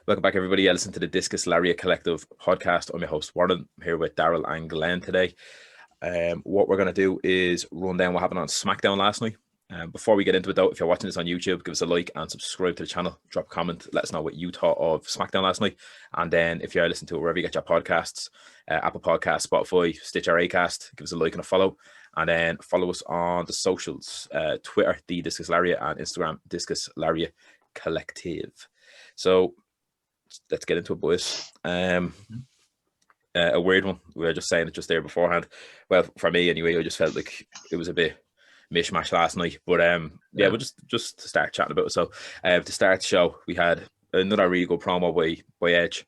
Welcome back, everybody. Listen to the Discus Lariat Collective podcast. I'm your host, Warren. I'm here with Daryl and Glenn today. What we're going to do is run down what happened on Smackdown last night. Before we get into it, though, if you're watching this on YouTube, give us a like and subscribe to the channel. Drop a comment. Let us know what you thought of Smackdown last night. And then if you're listening to it wherever you get your podcasts, Apple Podcasts, Spotify, Stitcher, Acast, give us a like and a follow. And then follow us on the socials, Twitter, The Discus Lariat, and Instagram, Discus Lariat Collective. So let's get into it, boys. A weird one. We were just saying it just there beforehand. Well, for me anyway, I just felt like it was a bit mishmash last night. But we'll just start chatting about it. So to start the show, we had another really good promo by Edge.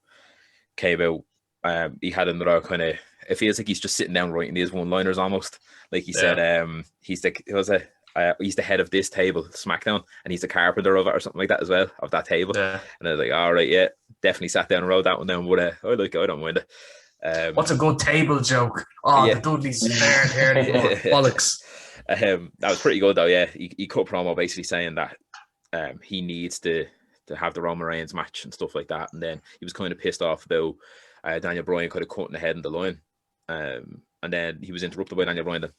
Came out. He had another kind of. It feels like he's just sitting down writing these one-liners almost. Like he said, he's the head of this table, SmackDown, and he's the carpenter of it or something like that as well, of that table. Yeah. And I was like, all right, yeah, definitely sat down and wrote that one down. But I don't mind it. What's a good table joke? Oh, yeah. The Dudleys there and here anymore. Bollocks. That was pretty good though. Yeah, he cut promo basically saying that he needs to have the Roman Reigns match and stuff like that. And then he was kind of pissed off about Daniel Bryan kind of cutting ahead in the line. And then he was interrupted by Daniel Bryan.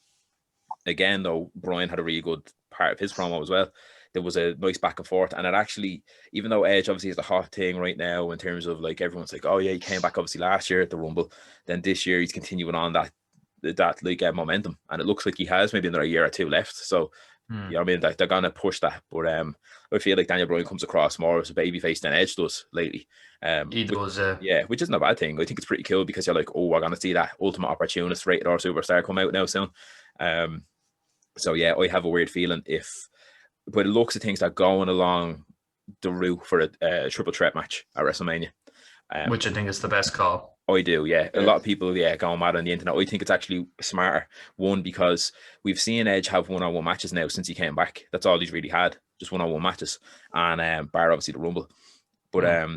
Again, though, Bryan had a really good part of his promo as well. There was a nice back and forth, and it actually, even though Edge obviously is the hot thing right now in terms of like everyone's like, oh yeah, he came back obviously last year at the Rumble, then this year he's continuing on that like momentum, and it looks like he has maybe another year or two left. So you know what I mean, like they're gonna push that. But I feel like Daniel Bryan comes across more as a babyface than Edge does lately. He does, which isn't a bad thing. I think it's pretty cool because you're like, oh, we're gonna see that ultimate opportunist rated R superstar come out now soon. So yeah, I have a weird feeling but it looks at things that are going along the route for a triple threat match at WrestleMania. Which I think is the best call. I do, yeah. A lot of people, going mad on the internet. I think it's actually smarter. One, because we've seen Edge have one-on-one matches now since he came back. That's all he's really had, just one-on-one matches. And bar obviously the Rumble. But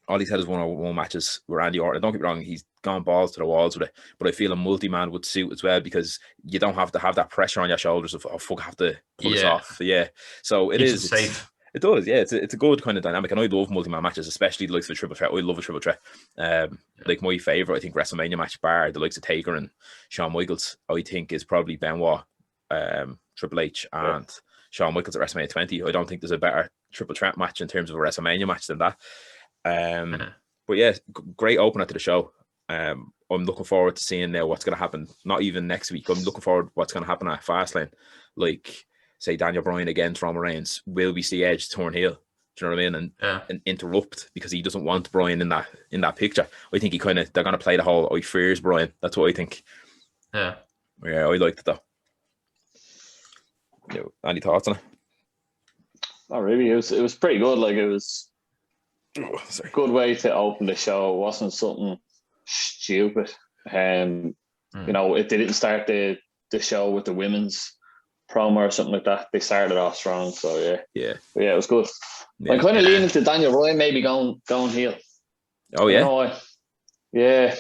all he's had is one-on-one matches with Randy Orton. Don't get me wrong, he's gone balls to the walls with it. But I feel a multi-man would suit as well because you don't have to have that pressure on your shoulders of, oh, fuck, I have to pull this off. Yeah. So it's safe. It does, yeah. It's a good kind of dynamic. And I love multi-man matches, especially the likes of a triple threat. I love a triple threat. Like my favourite, I think, WrestleMania match bar, the likes of Taker and Shawn Michaels, I think is probably Benoit, Triple H and Shawn Michaels at WrestleMania 20. I don't think there's a better triple threat match in terms of a WrestleMania match than that. But yeah, great opener to the show. I'm looking forward to seeing now what's going to happen. Not even next week. I'm looking forward to what's going to happen at Fastlane. Like, say, Daniel Bryan against Roman Reigns. Will we see Edge turn heel? Do you know what I mean? And interrupt because he doesn't want Bryan in that picture. I think they're going to play the whole I fears Bryan. That's what I think. Yeah, I liked it though. Any thoughts on it? Not really. It was pretty good. Like it was a good way to open the show. It wasn't something stupid. You know, it didn't start the show with the women's promo or something like that. They started off strong. So yeah, it was good. Yeah. I'm kind of leaning to Daniel Bryan maybe going heel. Oh yeah. I don't know why. Yeah,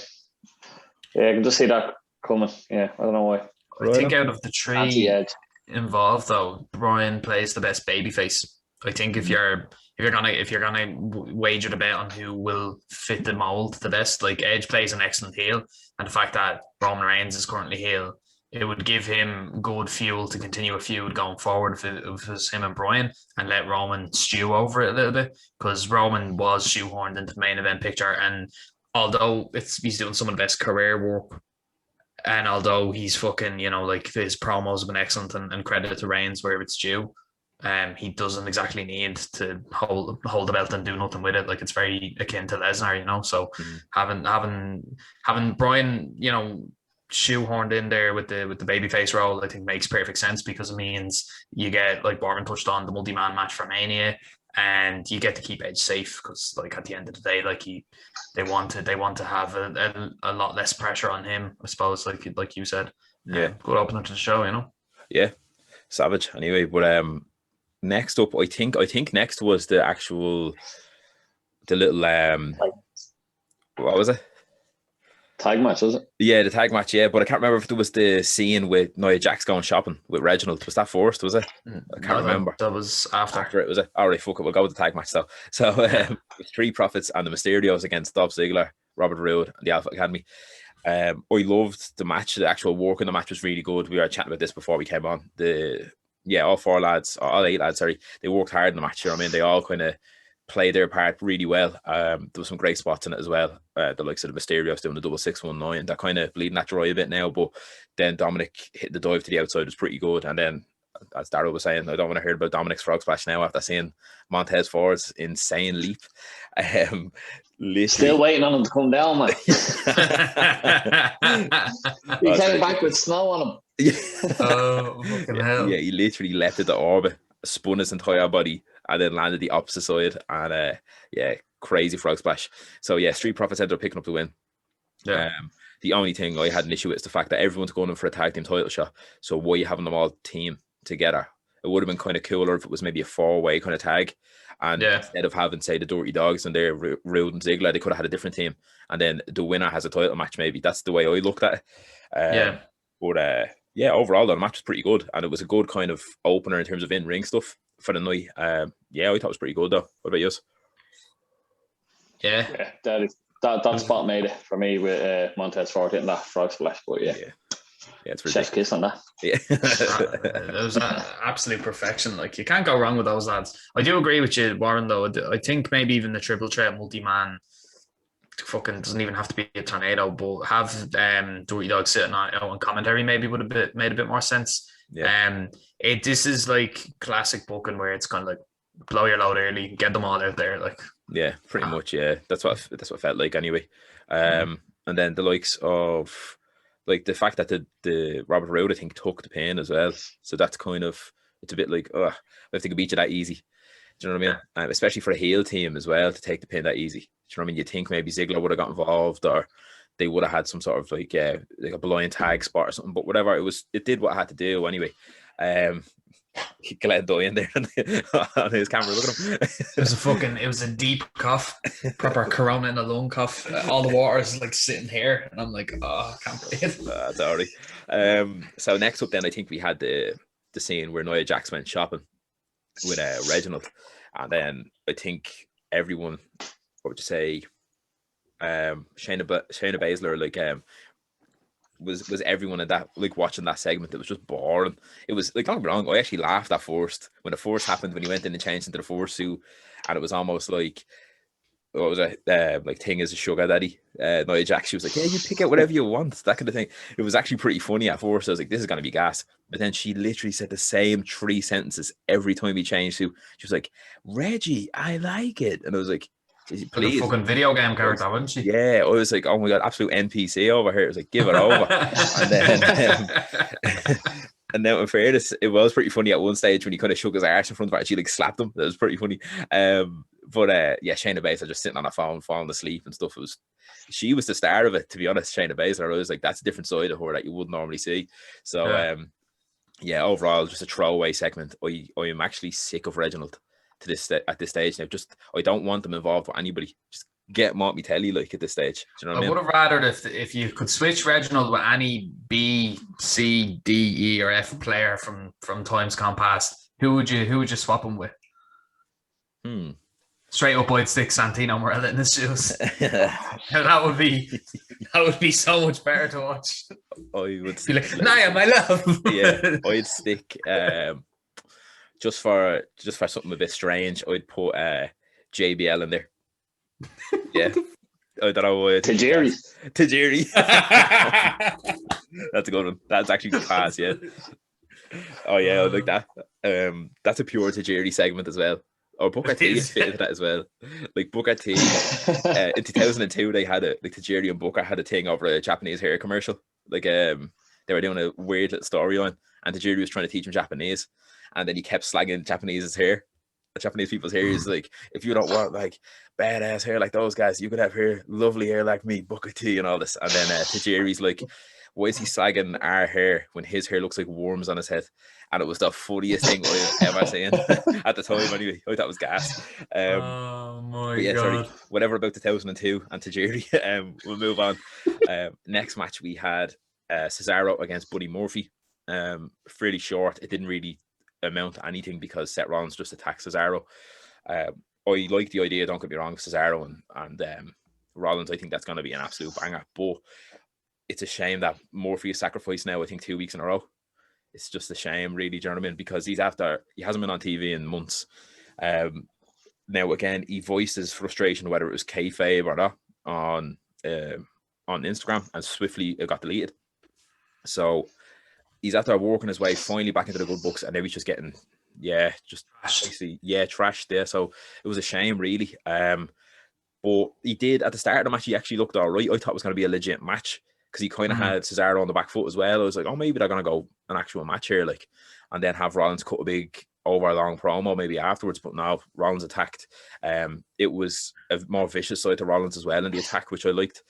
I can just see that coming. Yeah, I don't know why. I think out of the three involved, though, Bryan plays the best babyface. I think if you're gonna wager the bet on who will fit the mold the best, like Edge plays an excellent heel, and the fact that Roman Reigns is currently heel, it would give him good fuel to continue a feud going forward if it was him and Bryan, and let Roman stew over it a little bit, because Roman was shoehorned into the main event picture, and although he's doing some of the best career work, and although he's fucking, like his promos have been excellent and credit to Reigns where it's due, he doesn't exactly need to hold the belt and do nothing with it. Like it's very akin to Lesnar, So having Bryan, shoehorned in there with the babyface role, I think makes perfect sense, because it means you get, like Warren touched on, the multi-man match for Mania, and you get to keep Edge safe, because like at the end of the day, like they want to have a lot less pressure on him, I suppose, like you said. Yeah, good opener to the show, Yeah, savage. Anyway, but next up, I think next was the little what was it? tag match, was it? Yeah, the tag match, yeah. But I can't remember if there was the scene with Nia Jax going shopping with Reginald. Was that first, was it? I can't remember. That was after it, was it? All right, fuck it. We'll go with the tag match, though. So, Street Profits and the Mysterios against Dolph Ziggler, Robert Roode, and the Alpha Academy. I loved the match. The actual work in the match was really good. We were chatting about this before we came on. All 8 lads, sorry, they worked hard in the match. You know what I mean? They all kind of played their part really well. There was some great spots in it as well. The likes of the Mysterios doing the double 619, that kind of bleeding that dry a bit now. But then Dominic hit the dive to the outside was pretty good. And then, as Darryl was saying, I don't want to hear about Dominic's frog splash now after seeing Montez Ford's insane leap. Still waiting on him to come down, man. He came back with snow on him. Oh, fucking hell. Yeah, he literally leapt at the orbit, spun his entire body, and then landed the opposite side. And crazy frog splash. So yeah, Street Profits ended up picking up the win. Yeah. The only thing I had an issue with is the fact that everyone's going in for a tag team title shot. So why are you having them all team together? It would have been kind of cooler if it was maybe a 4-way kind of tag. And instead of having, say, the Dirty Dogs and their Roode and Ziggler, they could have had a different team. And then the winner has a title match, maybe. That's the way I looked at it. But overall, the match was pretty good. And it was a good kind of opener in terms of in-ring stuff for the night. I thought it was pretty good, though. What about yours? Yeah. That spot made it for me with Montez Ford hitting that frog splash. But yeah, it's ridiculous. Chef's kiss on that. Yeah. It was absolute perfection. Like, you can't go wrong with those lads. I do agree with you, Warren, though. I think maybe even the triple threat multi-man fucking doesn't even have to be a tornado, but have Dirty Dog sitting on commentary maybe would have made a bit more sense. Yeah. This is like classic booking where it's kind of like blow your load early, get them all out there. Like, yeah, pretty much. Yeah, that's what it felt like anyway. And then the likes of like the fact that the Robert Roode, I think, took the pin as well. So that's kind of, it's a bit like, I think they could beat you that easy. Do you know what I mean? Especially for a heel team as well to take the pin that easy. Do you know what I mean? You think maybe Ziggler would have got involved, or they would have had some sort of like a blind tag spot or something. But whatever, it did what it had to do anyway. Glenn Doyle in there on his camera. Look at him. It was a deep cough, proper corona in the lung cough. All the water is like sitting here, and I'm like, I can't breathe. Sorry. So next up, then I think we had the scene where Nia Jax went shopping with Reginald, and then I think everyone, what would you say, Shayna Baszler, like was everyone in that, like, watching that segment? It was just boring. It was like, don't get me wrong, I actually laughed at first when the force happened, when he went in and changed into the force suit, and it was almost like, what was it, like Thing is a sugar daddy. Nia Jax, she was like, yeah, you pick out whatever you want, that kind of thing. It was actually pretty funny at first. I was like, this is going to be gas. But then she literally said the same 3 sentences every time he changed to. She was like, Reggie, I like it. And I was like, please. Like a fucking video game character, wouldn't she? Yeah, I was like, oh my god, absolute NPC over here. It was like, give it over. And then in fairness, it was pretty funny at one stage when he kind of shook his arse in front of her and she like slapped him. That was pretty funny. But Shayna Baszler just sitting on her phone, falling asleep and stuff. She was the star of it, to be honest. Shayna Baszler, I was like, that's a different side of her that you wouldn't normally see. So overall, just a throwaway segment. I am actually sick of Reginald at this stage now. Just, I don't want them involved with anybody. Just get him off me telly, like, at this stage. Do you know what I mean? would have rather if you could switch Reginald with any B, C, D, E, or F player from times gone past. Who would you swap him with? Straight up, I'd stick Santino Marella in his shoes. That would be so much better to watch. I would be like, Nia, my love. Yeah, I'd stick just for something a bit strange. I'd put JBL in there. Yeah, I don't know. Tajiri. That's a good one. That's actually class. Yeah. Oh yeah, I like that. That's a pure Tajiri segment as well. Or Booker T fit into that as well. Like Booker T, in 2002, they had Tajiri and Booker had a thing over a Japanese hair commercial. Like they were doing a weird little storyline, and Tajiri was trying to teach him Japanese, and then he kept slagging Japanese people's hair. He's like, if you don't want like badass hair like those guys, you could have lovely hair like me, Booker T, and all this. And then Tajiri's like, why is he slagging our hair when his hair looks like worms on his head? And it was the funniest thing I've ever seen at the time. Anyway, I thought it was gas. my God. Sorry. Whatever about 2002 and Tajiri. We'll move on. Next match we had Cesaro against Buddy Murphy. Fairly short. It didn't really amount to anything because Seth Rollins just attacked Cesaro. I like the idea, don't get me wrong, Cesaro and Rollins. I think that's going to be an absolute banger. But it's a shame that Murphy is sacrificed now, I think 2 weeks in a row. It's just a shame, really, do you know what I mean? Because he hasn't been on TV in months. Now, again, he voiced his frustration, whether it was kayfabe or not, on Instagram, and swiftly it got deleted. So he's after working his way finally back into the good books, and now he's just getting, trashed there. So it was a shame, really. But he did, at the start of the match, he actually looked all right. I thought it was going to be a legit match because he kind of had Cesaro on the back foot as well. I was like, oh, maybe they're going to go an actual match here, like, and then have Rollins cut a big long promo maybe afterwards. But now Rollins attacked. It was a more vicious side to Rollins as well in the attack, which I liked.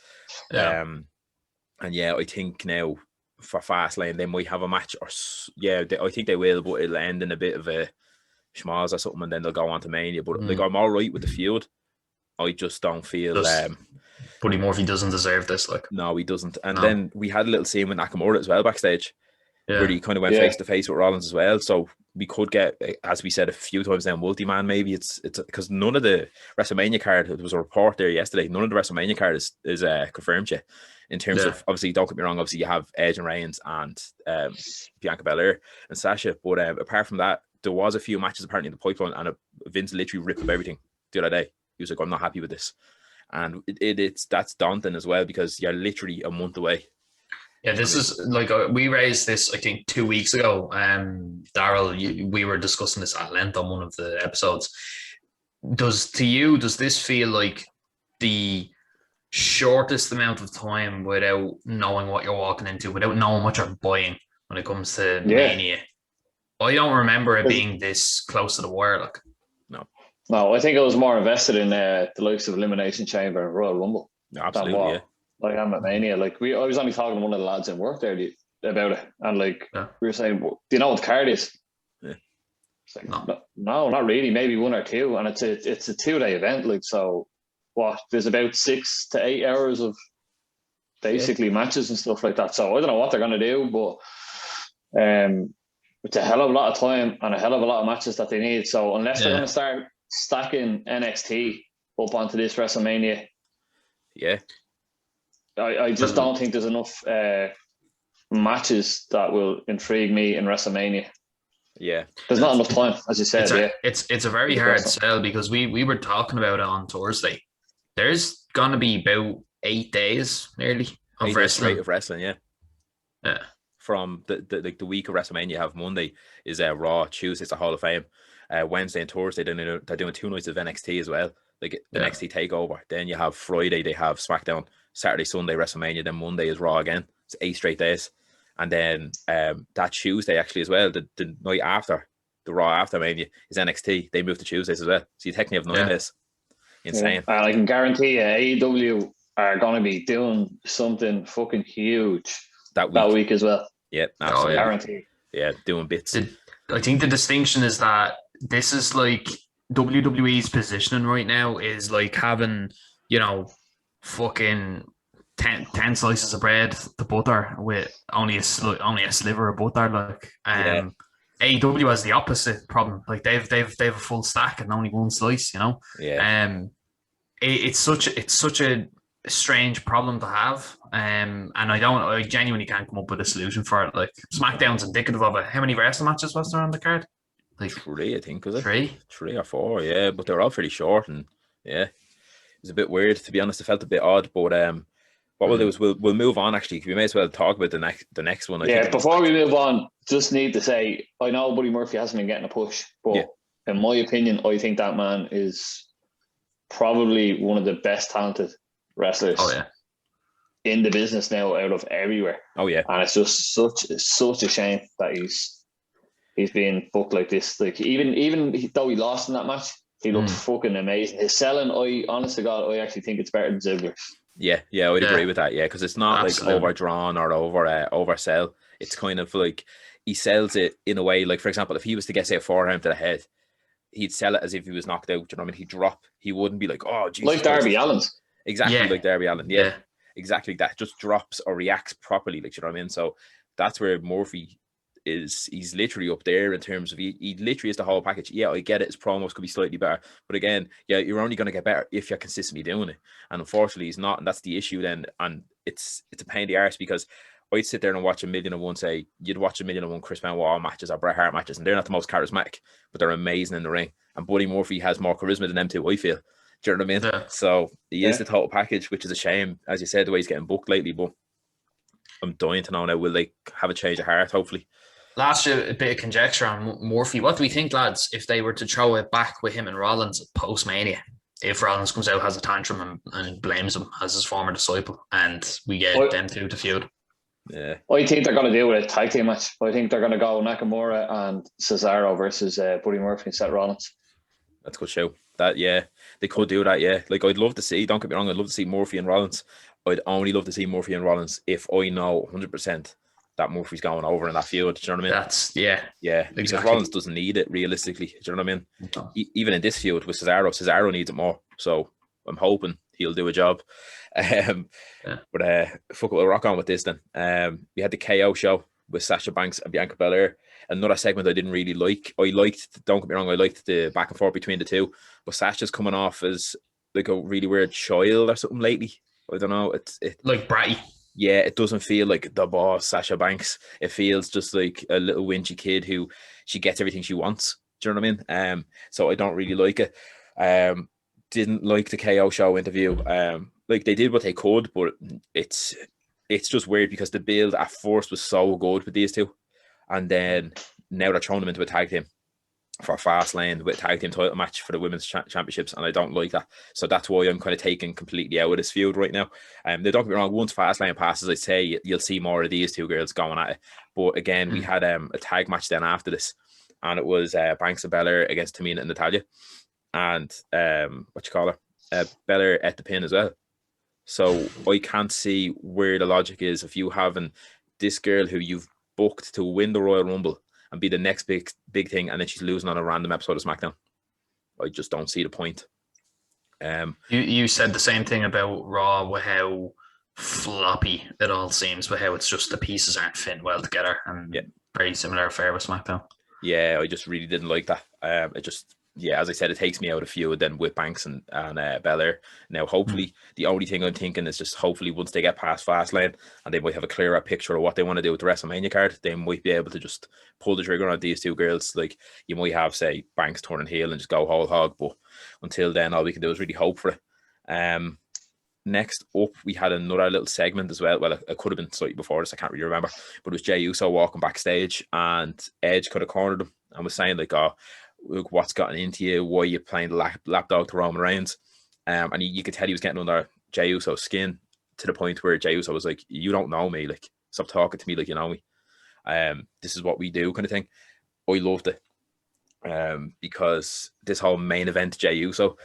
Yeah. I think now for Fastlane they might have a match, or I think they will, but it'll end in a bit of a schmoz or something, and then they'll go on to Mania. But like, I'm all right with the feud. I just don't feel Buddy Murphy doesn't deserve this. Like, no, he doesn't. And then we had a little scene with Nakamura as well backstage, where he kind of went face to face with Rollins as well. So we could get, as we said a few times now, multi-man maybe. It's because none of the WrestleMania card, there was a report there yesterday, none of the WrestleMania card is confirmed yet. In terms of, obviously, don't get me wrong, obviously you have Edge and Reigns and Bianca Belair and Sasha. But apart from that, there was a few matches apparently in the pipeline, and Vince literally ripped up everything the other day. He was like, I'm not happy with this. And that's daunting as well, because you're literally a month away. Yeah, this is like, we raised this, I think, 2 weeks ago. Daryl, we were discussing this at length on one of the episodes. Does this feel like the shortest amount of time without knowing what you're walking into, without knowing what you're buying when it comes to Mania? I don't remember it being this close to the wire. Like, no, I think I was more invested in the likes of Elimination Chamber and Royal Rumble. Absolutely, I am at Mania. Like, I was only talking to one of the lads in work there about it, and like we were saying, do you know what the card is? Yeah. It's like, no, not really. Maybe one or two, and it's a 2-day event. Like, so what? There's about 6 to 8 hours of basically matches and stuff like that. So I don't know what they're gonna do, but it's a hell of a lot of time and a hell of a lot of matches that they need. So unless they're gonna start stacking NXT up onto this WrestleMania, I just don't think there's enough matches that will intrigue me in WrestleMania. Yeah, there's not enough time, as you said. It's a very hard sell, because we were talking about it on Thursday. There's gonna be about 8 days nearly of wrestling. Yeah. From the week of WrestleMania, you have Monday is Raw, Tuesday it's a Hall of Fame, Wednesday and Thursday they're doing 2 nights of NXT as well, like the NXT Takeover. Then you have Friday they have Smackdown, Saturday, Sunday WrestleMania, then Monday is Raw again. It's 8 straight days, and then that Tuesday actually as well, the night after the Raw after Mania is NXT. They move to Tuesdays as well, so you technically have 9 days. Insane. I can guarantee you AEW are going to be doing something fucking huge that week as well. Yeah, absolutely. Guarantee. Yeah, doing bits. I think the distinction is that this is like WWE's positioning right now is like having, fucking 10 slices of bread to butter with only a sliver of butter. Like, AEW has the opposite problem. Like they've a full stack and only one slice. It's such a strange problem to have, and I genuinely can't come up with a solution for it. Like, SmackDown's indicative of it. How many wrestling matches was there on the card? Like 3, I think, was it? 3 or 4, yeah, but they were all pretty short, and it was a bit weird, to be honest. It felt a bit odd, but what we'll do is we'll move on. Actually, we may as well talk about the next one. I think. Before we move on, just need to say, I know Buddy Murphy hasn't been getting a push, but in my opinion, I think that man is probably one of the best talented wrestlers in the business now, out of everywhere. And it's just such a shame that he's being booked like this. Like, even though he lost in that match, he looked fucking amazing. His selling, honest to God, I actually think it's better than Ziggler's. I would agree with that. Because it's not like overdrawn or oversell. It's kind of like he sells it in a way, like, for example, if he was to get, say, a forearm to the head, he'd sell it as if he was knocked out. Do you know what I mean? He'd drop. He wouldn't be like, oh, Jesus like Darby Allin. Exactly like Darby Allin. Yeah, exactly that. Just drops or reacts properly. Like, you know what I mean? So that's where Murphy is. He's literally up there in terms of he literally is the whole package. Yeah, I get it. His promos could be slightly better, but again, yeah, you're only going to get better if you're consistently doing it. And unfortunately, he's not, and that's the issue. Then, and it's a pain in the arse because I'd sit there and watch 1,000,001. Say you'd watch 1,000,001 Chris Benoit matches or Bret Hart matches, and they're not the most charismatic, but they're amazing in the ring. And Buddy Murphy has more charisma than them two, I feel. Do you know what I mean? Yeah. So he is the total package, which is a shame, as you said, the way he's getting booked lately. But I'm dying to know now, will they have a change of heart, hopefully? Last year, a bit of conjecture on Murphy. What do we think, lads, if they were to throw it back with him and Rollins post-Mania? If Rollins comes out, has a tantrum and blames him as his former disciple, and we get them two to feud. Yeah, I think they're going to do a tag team match. I think they're going to go Nakamura and Cesaro versus Buddy Murphy and Seth Rollins. That's a good show. That, yeah, they could do that. Yeah, like I'd love to see. Don't get me wrong, I'd love to see Murphy and Rollins. I'd only love to see Murphy and Rollins if I know 100% that Murphy's going over in that feud. Do you know what I mean? That's yeah, exactly. Because Rollins doesn't need it realistically. Do you know what I mean? No. Even in this feud with Cesaro needs it more. So I'm hoping he'll do a job. But fuck it, we'll rock on with this then. We had the KO show with Sasha Banks and Bianca Belair. Another segment I didn't really like. Don't get me wrong, I liked the back and forth between the two. But Sasha's coming off as like a really weird child or something lately. I don't know. It's like bratty. Yeah, it doesn't feel like the boss, Sasha Banks. It feels just like a little whingy kid who she gets everything she wants. Do you know what I mean? So I don't really like it. Didn't like the KO show interview. Like they did what they could, but it's just weird because the build at first was so good with these two, and then now they're throwing them into a tag team for Fastlane with a tag team title match for the women's championships, and I don't like that. So that's why I'm kind of taking completely out of this feud right now. They don't get me wrong, once Fastlane passes, I'd say you'll see more of these two girls going at it. But again, we had a tag match then after this, and it was Banks and Belair against Tamina and Natalya, and Belair at the pin as well. So I can't see where the logic is if you having this girl who you've booked to win the Royal Rumble and be the next big thing, and then she's losing on a random episode of Smackdown. I just don't see the point. You said the same thing about Raw, with how floppy it all seems, with how it's just the pieces aren't fitting well together, and very similar affair with Smackdown. Yeah, I just really didn't like that. As I said, it takes me out of feud then with Banks and Belair. Now, hopefully, the only thing I'm thinking is just hopefully once they get past Fastlane and they might have a clearer picture of what they want to do with the WrestleMania card, they might be able to just pull the trigger on these two girls. Like, you might have, say, Banks turning heel and just go whole hog, but until then, all we can do is really hope for it. Next up, we had another little segment as well. Well, it could have been slightly before this, I can't really remember, but it was Jey Uso walking backstage and Edge could have cornered him and was saying like, oh, look, what's gotten into you? Why are you playing the lapdog to Roman Reigns? And you could tell he was getting under Jey Uso's skin to the point where Jey Uso was like, you don't know me. Like, stop talking to me like you know me. This is what we do kind of thing. I loved it. Because this whole main event, Jey Uso,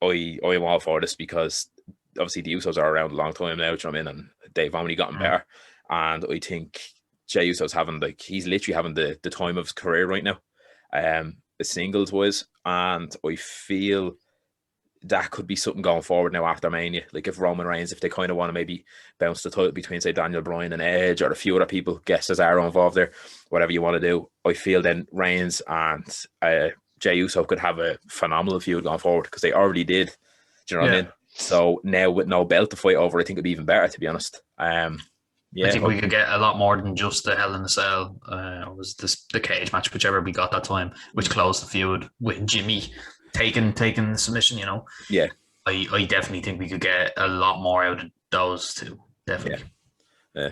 I am all for this because obviously the Usos are around a long time now, do you know what I mean? And they've only gotten better. And I think Jey Uso's he's literally having the time of his career right now. Singles wise, and I feel that could be something going forward now after Mania. Like if Roman Reigns, if they kind of want to maybe bounce the title between say Daniel Bryan and Edge or a few other people, get Cesaro involved there, whatever you want to do, I feel then Reigns and Jey Uso could have a phenomenal feud going forward because they already did. Do you know what I mean? So now with no belt to fight over, I think it'd be even better, to be honest. I think we could get a lot more than just the Hell in a Cell. It was the cage match, whichever we got that time, which closed the feud with Jimmy taking the submission, you know. Yeah. I definitely think we could get a lot more out of those two. Definitely. Yeah.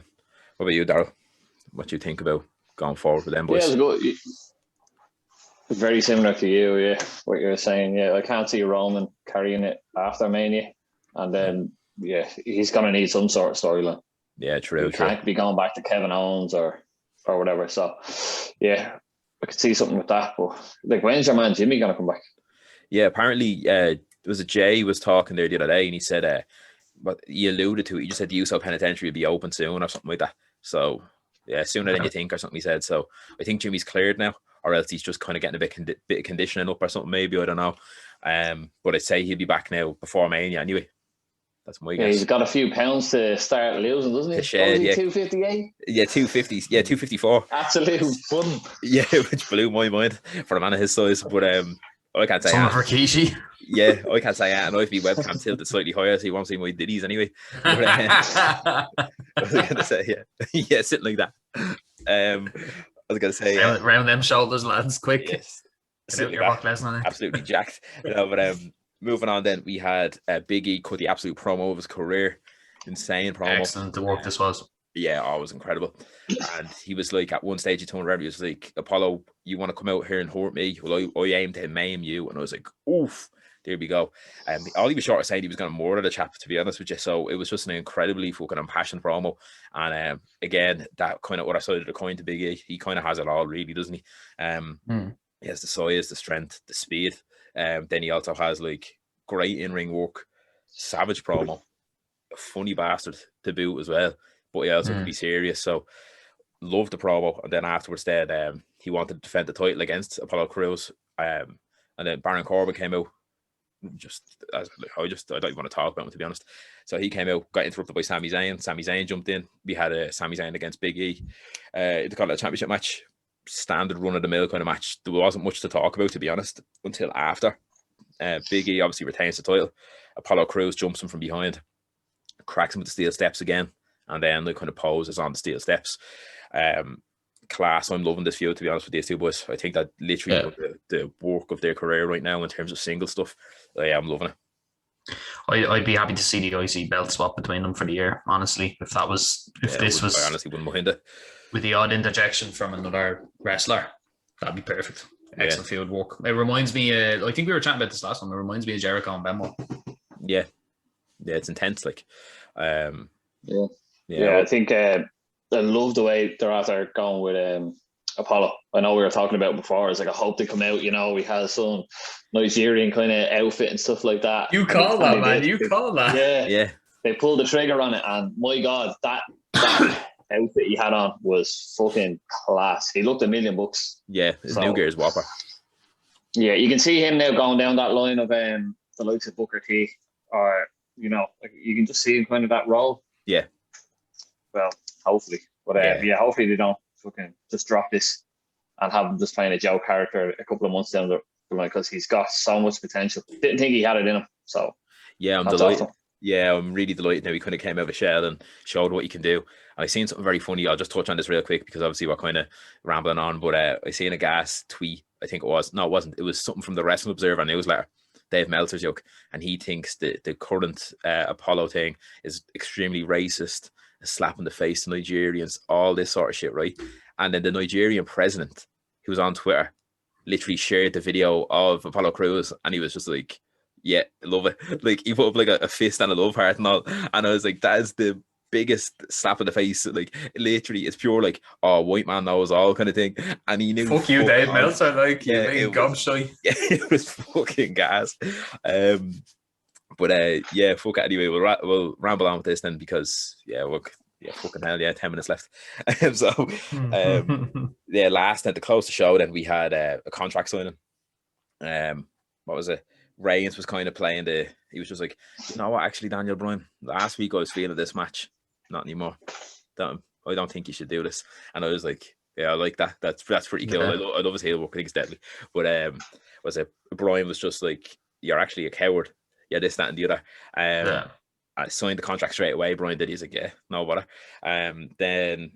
What about you, Darryl? What do you think about going forward with them boys? Yeah, good. Very similar to you, yeah. What you're saying, yeah. I can't see Roman carrying it after Mania. And then, he's going to need some sort of storyline. Yeah, true. Can't be going back to Kevin Owens or whatever. So, I could see something with that. But like, when's your man Jimmy gonna come back? Yeah, apparently, there was a Jay was talking there the other day, and he said, "But he alluded to it. He just said the USO Penitentiary will be open soon or something like that." So, sooner than you think or something. He said. So, I think Jimmy's cleared now. or else he's just kind of getting a bit of conditioning up or something, maybe, I don't know. But I'd say he'll be back now before Mania anyway. That's my guess. He's got a few pounds to start losing, doesn't he? To shed, yeah. 258? Yeah, 250. Yeah, 254. Absolute fun. Yeah, which blew my mind for a man of his size. But I can't say Some of Rikishi. Yeah, I can't say that. And I've been webcam tilted slightly higher, so you won't see my ditties anyway. But, I was going to say, yeah, sitting like that. I was going to say, round them shoulders, lads, quick. Yes. Get out your back lesson on it. Absolutely jacked. But moving on, then we had Big E cut the absolute promo of his career. Insane promo. Excellent the work this was. Yeah, it was incredible. And he was like, at one stage, he told everybody, he was like, Apollo, you want to come out here and hurt me? Well, I aim to maim you. And I was like, oof, there we go. All he was short of saying he was going to murder the chap, to be honest with you. So it was just an incredibly fucking impassioned promo. And again, that kind of other side of the coin to Big E, he kind of has it all, really, doesn't he? He has the size, the strength, the speed. Then he also has like great in-ring work, savage promo, a funny bastard to boot as well. But he also could be serious. So loved the promo. And then afterwards, then he wanted to defend the title against Apollo Crews. And then Baron Corbin came out. I don't even want to talk about him, to be honest. So he came out, got interrupted by Sami Zayn. Sami Zayn jumped in. We had a Sami Zayn against Big E. They called it a championship match. Standard run-of-the-mill kind of match. There wasn't much to talk about, to be honest, until after. Big E obviously retains the title. Apollo Crews jumps him from behind, cracks him with the steel steps again, and then they kind of poses on the steel steps. Class. I'm loving this feud, to be honest with these two boys. I think that literally the work of their career right now in terms of single stuff. I'm loving it. I'd be happy to see the IC belt swap between them for the year, honestly. If this was, I honestly wouldn't mind it. With the odd interjection from another wrestler, that'd be perfect. Excellent field work. It reminds me, I think we were chatting about this last one. It reminds me of Jericho and Benoit. Yeah, it's intense. Like, I think I love the way they're after going with Apollo. I know we were talking about before. It's like, I hope they come out. We had some Nigerian kind of outfit and stuff like that. You call that, man. You call that. Yeah. They pulled the trigger on it, and my God, that outfit he had on was fucking class. He looked $1 million. Yeah, his New Gear's Whopper. Yeah, you can see him now going down that line of the likes of Booker T, or you can just see him kind of that role. Yeah. Well, hopefully, but hopefully they don't fucking just drop this and have him just playing a Joe character a couple of months down the line, because he's got so much potential. Didn't think he had it in him, so yeah, I'm delighted. Awesome. Yeah, I'm really delighted now he kind of came out of a shell and showed what he can do. And I seen something very funny. I'll just touch on this real quick because obviously we're kind of rambling on. But I seen a gas tweet. I think it was. No, it wasn't. It was something from the Wrestling Observer newsletter. Dave Meltzer's joke. And he thinks the current Apollo thing is extremely racist, a slap in the face to Nigerians, all this sort of shit, right? And then the Nigerian president, who was on Twitter, literally shared the video of Apollo Crews. And he was just like, yeah, love it. Like, he put up like a fist and a love heart and all. And I was like, that is the biggest slap in the face. Like, literally, it's pure like, oh, white man knows all kind of thing. And he knew. Fuck you, Dave Meltzer. Like, yeah, you gobshy. Yeah, it was fucking gas. Fuck it anyway. We'll ramble on with this then because, fucking hell, 10 minutes left. Last night to close the show, then we had a contract signing. What was it? Reigns was kind of playing he was just like, you know what, actually, Daniel Bryan, last week I was feeling this match, not anymore. I don't think you should do this. And I was like, yeah, I like that. That's pretty cool. I love his heel work. I think it's deadly. But Bryan was just like, you're actually a coward. Yeah, this, that, and the other. I signed the contract straight away. Bryan did. He's like, yeah, no bother. Then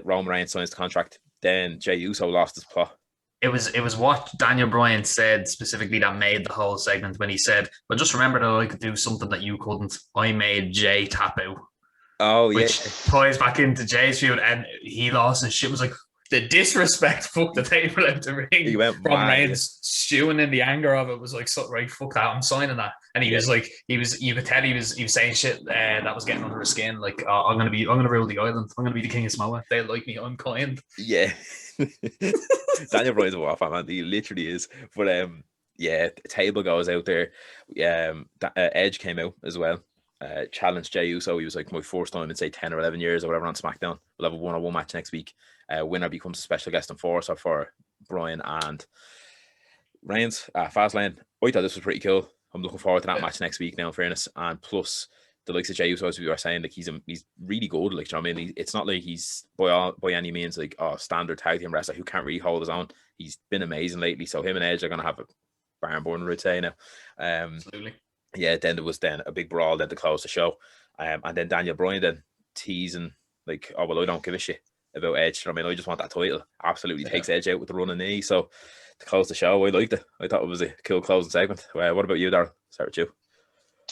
Roman Reigns signs the contract. Then Jey Uso lost his plot. It was what Daniel Bryan said specifically that made the whole segment, when he said, "But just remember that I could do something that you couldn't. I made Jey tap out." Oh, yeah. Which ties back into Jey's feud, and he lost his shit. It was like the disrespect fucked the table out the ring. He went from Reigns stewing in the anger of it. Was like, so, right, fuck that, I'm signing that. And he was like, you could tell he was saying shit that was getting under his skin. Like, I'm gonna rule the island. I'm gonna be the king of Samoa. They like me. I'm kind. Yeah. Daniel Bryan's a waffle, man. He literally is. But the table goes out there. Edge came out as well. Challenged Jey Uso. He was like, my first time in say 10 or 11 years or whatever on Smackdown. We'll have a 1-on-1 match next week. Winner becomes a special guest enforcer for Bryan and Reigns, Fastlane. I thought this was pretty cool. I'm looking forward to that match next week now, in fairness. And plus, the likes of Jey Uso, as we were saying, like he's really good. Like, you know what I mean? It's not like he's by any means like standard tag team wrestler who can't really hold his own. He's been amazing lately. So him and Edge are going to have a barn burner, I'd say now. Absolutely. Yeah, then there was a big brawl then to close the show. And then Daniel Bryan then teasing like, oh, well, I don't give a shit about Edge. I mean, I just want that title. Absolutely takes Edge out with the running knee. So to close the show, I liked it. I thought it was a cool closing segment. What about you, Darryl? Start with you.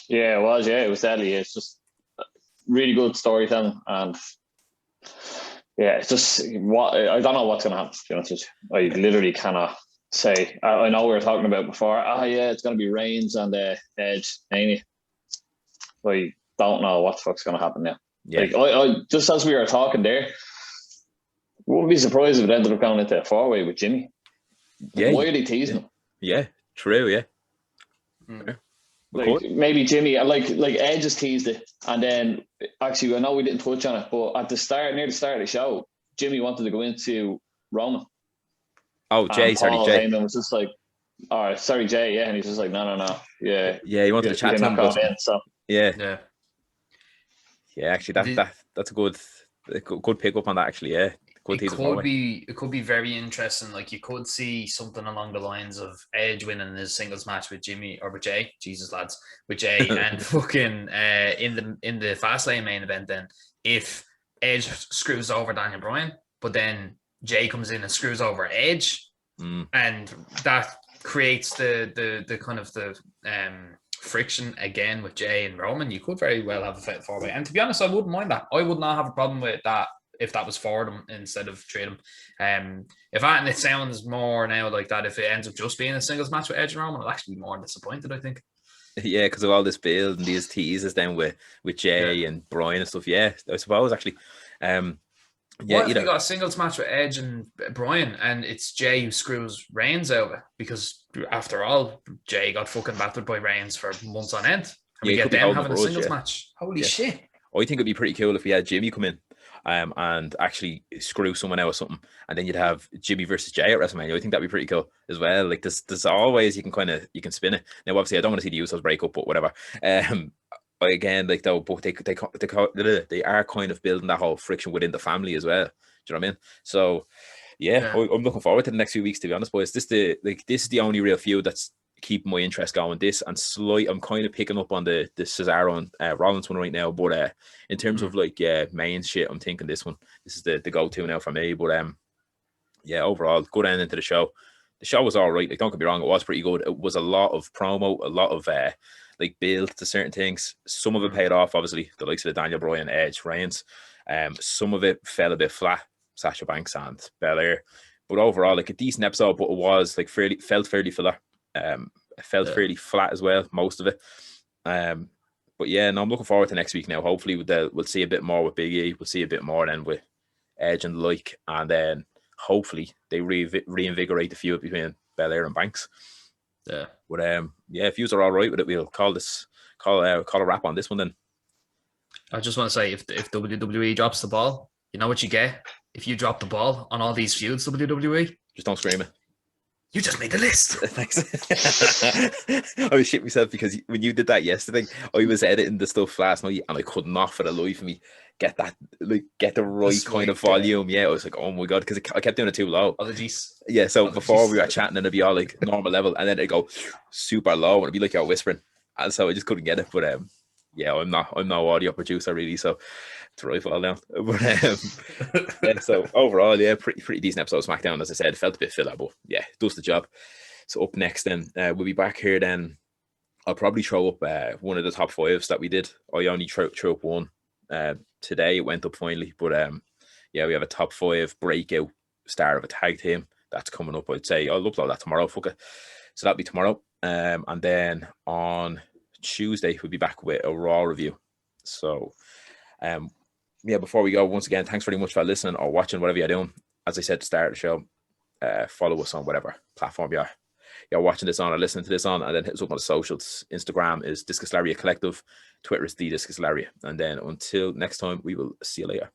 Yeah, it was. Yeah, it was deadly. It's just really good storytelling, and yeah, it's just what I don't know what's going to happen. To be honest with you, I literally cannot say. I know we were talking about before. Yeah, it's going to be Reigns and Edge, ain't it? I don't know what the fuck's going to happen now. Yeah. Like I just as we were talking there, wouldn't be surprised if it ended up going into a 4-way with Jimmy. Yeah. Why are they teasing him? Yeah, true. Yeah. Like maybe Jimmy, like Edge just teased it, and then actually I know we didn't touch on it, but near the start of the show, Jimmy wanted to go into Roman. Oh, Jay, sorry, Jay. Heyman was just like, "All right, sorry, Jay." Yeah, and he's just like, "No, yeah." Yeah, he wanted to chat to him. Yeah. Actually, that's a good pick up on that. Actually, yeah. It could be very interesting. Like you could see something along the lines of Edge winning his singles match with Jimmy or with Jay. Jesus, lads, with Jay and fucking in the Fastlane main event. Then if Edge screws over Daniel Bryan, but then Jay comes in and screws over Edge, and that creates the kind of the friction again with Jay and Roman. You could very well have a fit 4-way, and to be honest, I wouldn't mind that. I would not have a problem with that if that was for them instead of trade them. And it sounds more now like that. If it ends up just being a singles match with Edge and Roman, I'll actually be more disappointed, I think. Yeah, because of all this build and these teases then with Jay and Bryan and stuff. Yeah, I suppose actually. What if we got a singles match with Edge and Bryan and it's Jay who screws Reigns over? Because after all, Jay got fucking battered by Reigns for months on end. And we get them having a singles match. Holy shit. I think it'd be pretty cool if we had Jimmy come in and actually screw someone out or something, and then you'd have Jimmy versus Jay at WrestleMania. I think that'd be pretty cool as well. Like there's always you can spin it. Now obviously I don't want to see the Usos break up, but whatever. Again, like though, but they are kind of building that whole friction within the family as well. Do you know what I mean? So yeah. I'm looking forward to the next few weeks, to be honest, boys. This is the only real feud that's keeping my interest going. This and I'm kind of picking up on the Cesaro and Rollins one right now, but in terms of like main shit, I'm thinking this is the go-to now for me. But overall good ending to the show. The show was all right, like don't get me wrong, it was pretty good. It was a lot of promo, a lot of like build to certain things. Some of it paid off, obviously, the likes of the Daniel Bryan, Edge, Reigns. Some of it fell a bit flat, Sasha Banks and Belair, but overall like a decent episode, but it was like felt fairly filler. It felt fairly flat as well, most of it. But yeah, no, I'm looking forward to next week now. Hopefully we'll see a bit more with Big E. We'll see a bit more then with Edge and the like, and then hopefully they reinvigorate the feud between Belair and Banks. Yeah. But if you are all right with it, we'll call a wrap on this one then. I just want to say, if WWE drops the ball, you know what you get? If you drop the ball on all these feuds, WWE, just don't scream it. You just made the list. Thanks. I was shit myself because when you did that yesterday, I was editing the stuff last night and I could not for the life of me get the right kind of volume. Yeah, I was like, oh my god, because I kept doing it too low. Oh, geez. Yeah, so before we were chatting, and it'd be all like normal level, and then it'd go super low, and it'd be like you're whispering, and so I just couldn't get it. But I'm no audio producer really, so it's right fall down. But so overall, pretty decent episode of Smackdown. As I said, felt a bit filler, but yeah, does the job. So up next, then we'll be back here. Then I'll probably throw up one of the top 5s that we did. I only threw up one. Today it went up finally, but we have a top 5 breakout star of a tag team that's coming up. I'd say I'll upload that tomorrow. Fuck it. So that'll be tomorrow. And then on Tuesday we'll be back with a Raw review. So before we go, once again, thanks very much for listening or watching, whatever you're doing. As I said to start the show, follow us on whatever platform you're watching this on or listening to this on, and then hit us up on the socials. Instagram is Discus Lariat Collective, Twitter is The Discus Lariat. And then until next time, we will see you later.